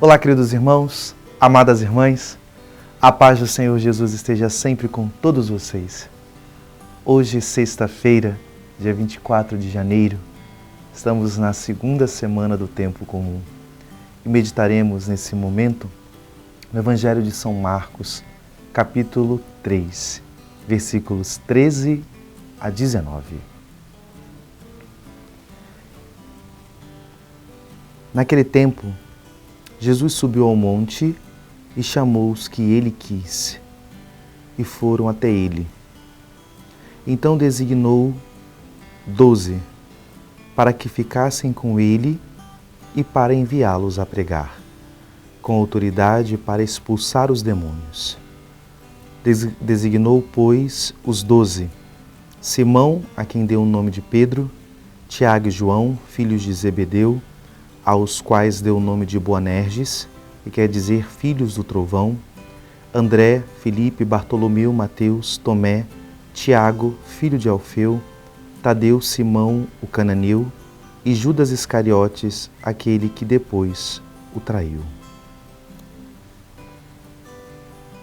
Olá, queridos irmãos, amadas irmãs, a paz do Senhor Jesus esteja sempre com todos vocês. Hoje, sexta-feira, dia 24 de janeiro, estamos na segunda semana do Tempo Comum e meditaremos nesse momento no Evangelho de São Marcos, capítulo 3, versículos 13 a 19. Naquele tempo, Jesus subiu ao monte e chamou os que ele quis, e foram até ele. Então designou 12, para que ficassem com ele e para enviá-los a pregar, com autoridade para expulsar os demônios. Designou, pois, os 12, Simão, a quem deu o nome de Pedro, Tiago e João, filhos de Zebedeu, aos quais deu o nome de Boanerges, que quer dizer filhos do trovão, André, Filipe, Bartolomeu, Mateus, Tomé, Tiago, filho de Alfeu, Tadeu, Simão, o cananeu, e Judas Iscariotes, aquele que depois o traiu.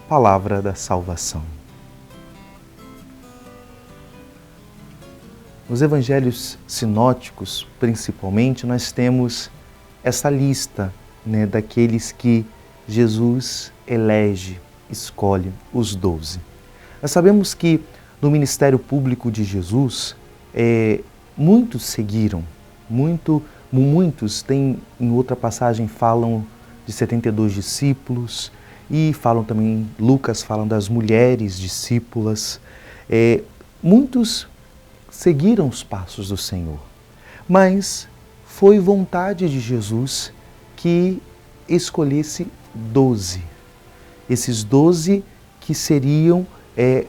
Palavra da salvação. Nos evangelhos sinóticos, principalmente, nós temos essa lista, daqueles que Jesus elege, escolhe, os 12. Nós sabemos que no ministério público de Jesus, muitos seguiram, muitos têm, em outra passagem, falam de 72 discípulos e falam também, Lucas falam das mulheres discípulas. Muitos seguiram os passos do Senhor, mas foi vontade de Jesus que escolhesse 12. Esses 12 que seriam,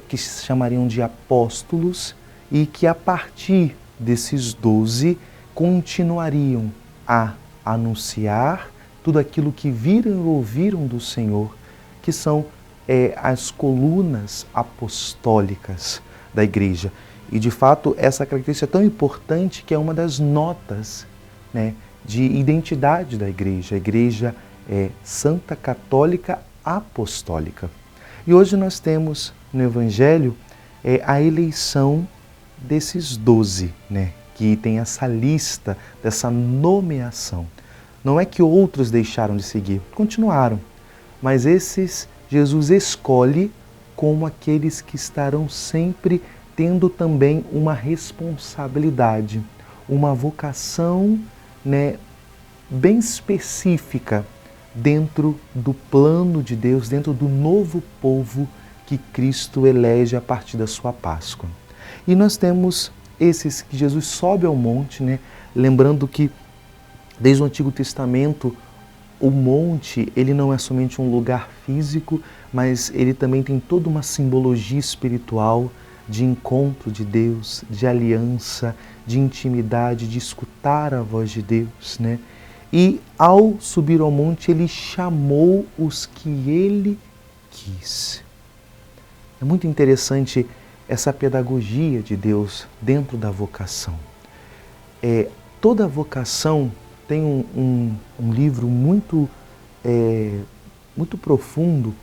que se chamariam de apóstolos e que a partir desses 12 continuariam a anunciar tudo aquilo que viram e ouviram do Senhor, que são as colunas apostólicas da igreja. E de fato essa característica é tão importante que é uma das notas de identidade da igreja. A igreja é santa, católica, apostólica. E hoje nós temos no Evangelho a eleição desses 12, que tem essa lista, dessa nomeação. Não é que outros deixaram de seguir, continuaram, mas esses Jesus escolhe como aqueles que estarão sempre tendo também uma responsabilidade, uma vocação bem específica dentro do plano de Deus, dentro do novo povo que Cristo elege a partir da sua Páscoa. E nós temos esses que Jesus sobe ao monte, lembrando que desde o Antigo Testamento o monte ele não é somente um lugar físico, mas ele também tem toda uma simbologia espiritual de encontro de Deus, de aliança, de intimidade, de escutar a voz de Deus, E ao subir ao monte, ele chamou os que ele quis. É muito interessante essa pedagogia de Deus dentro da vocação. Toda vocação tem um livro muito profundo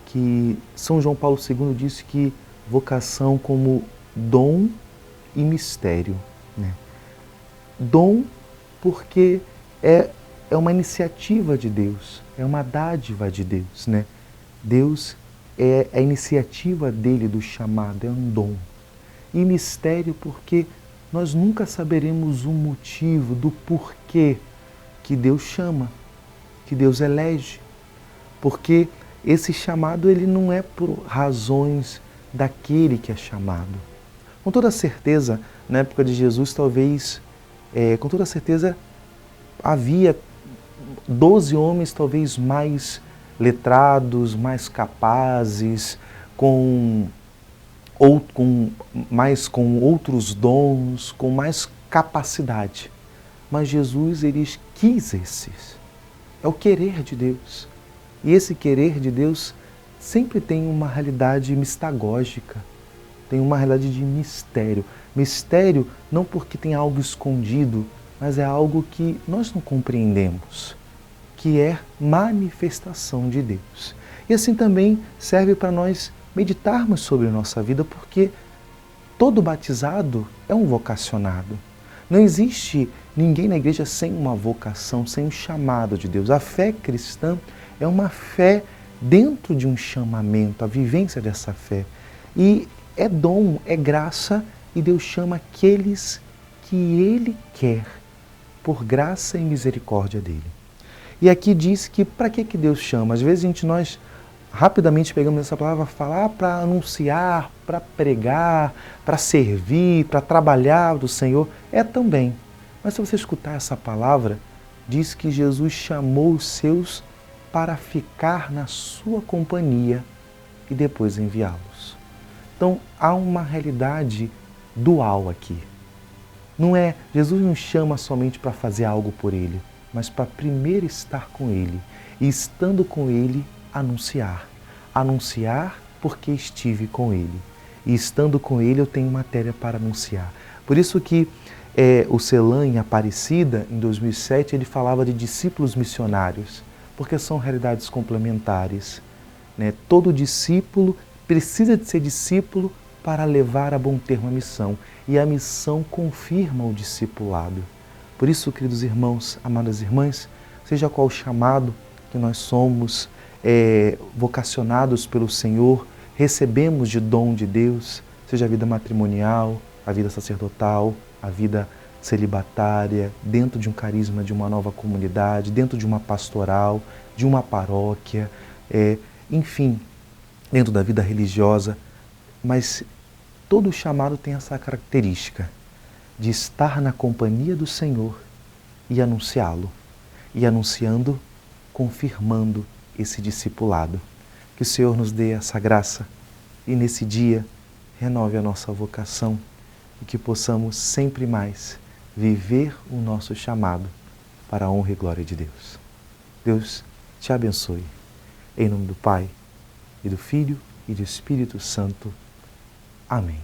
que São João Paulo II disse que vocação como dom e mistério. Dom porque é uma iniciativa de Deus, é uma dádiva de Deus. Deus é a iniciativa dele do chamado, é um dom. E mistério porque nós nunca saberemos o motivo do porquê que Deus chama, que Deus elege. Porque esse chamado ele não é por razões daquele que é chamado. Com toda certeza, na época de Jesus, talvez, com toda certeza, havia 12 homens talvez mais letrados, mais capazes, com outros dons, com mais capacidade. Mas Jesus, ele quis esses. É o querer de Deus. E esse querer de Deus sempre tem uma realidade mistagógica, tem uma realidade de mistério. Mistério não porque tem algo escondido, mas é algo que nós não compreendemos, que é manifestação de Deus. E assim também serve para nós meditarmos sobre a nossa vida, porque todo batizado é um vocacionado. Não existe ninguém na igreja sem uma vocação, sem um chamado de Deus. A fé cristã é uma fé dentro de um chamamento, a vivência dessa fé. E é dom, é graça, e Deus chama aqueles que Ele quer, por graça e misericórdia dEle. E aqui diz que para que Deus chama? Às vezes nós rapidamente pegamos essa palavra, falar para anunciar, para pregar, para servir, para trabalhar do Senhor, é também. Mas se você escutar essa palavra, diz que Jesus chamou os seus para ficar na sua companhia e depois enviá-los. Então há uma realidade dual aqui. Não é, Jesus não chama somente para fazer algo por Ele, mas para primeiro estar com Ele e estando com Ele, anunciar. Anunciar porque estive com Ele. E estando com Ele eu tenho matéria para anunciar. Por isso que o Celan, em Aparecida, em 2007, ele falava de discípulos missionários, porque são realidades complementares. Né? Todo discípulo precisa de ser discípulo para levar a bom termo a missão. E a missão confirma o discipulado. Por isso, queridos irmãos, amadas irmãs, seja qual o chamado que nós somos, vocacionados pelo Senhor, recebemos de dom de Deus, seja a vida matrimonial, a vida sacerdotal, a vida celibatária, dentro de um carisma de uma nova comunidade, dentro de uma pastoral, de uma paróquia, enfim, dentro da vida religiosa, mas todo chamado tem essa característica de estar na companhia do Senhor e anunciá-lo, e anunciando, confirmando esse discipulado. Que o Senhor nos dê essa graça e nesse dia renove a nossa vocação e que possamos sempre mais viver o nosso chamado para a honra e glória de Deus. Deus te abençoe. Em nome do Pai, e do Filho, e do Espírito Santo. Amém.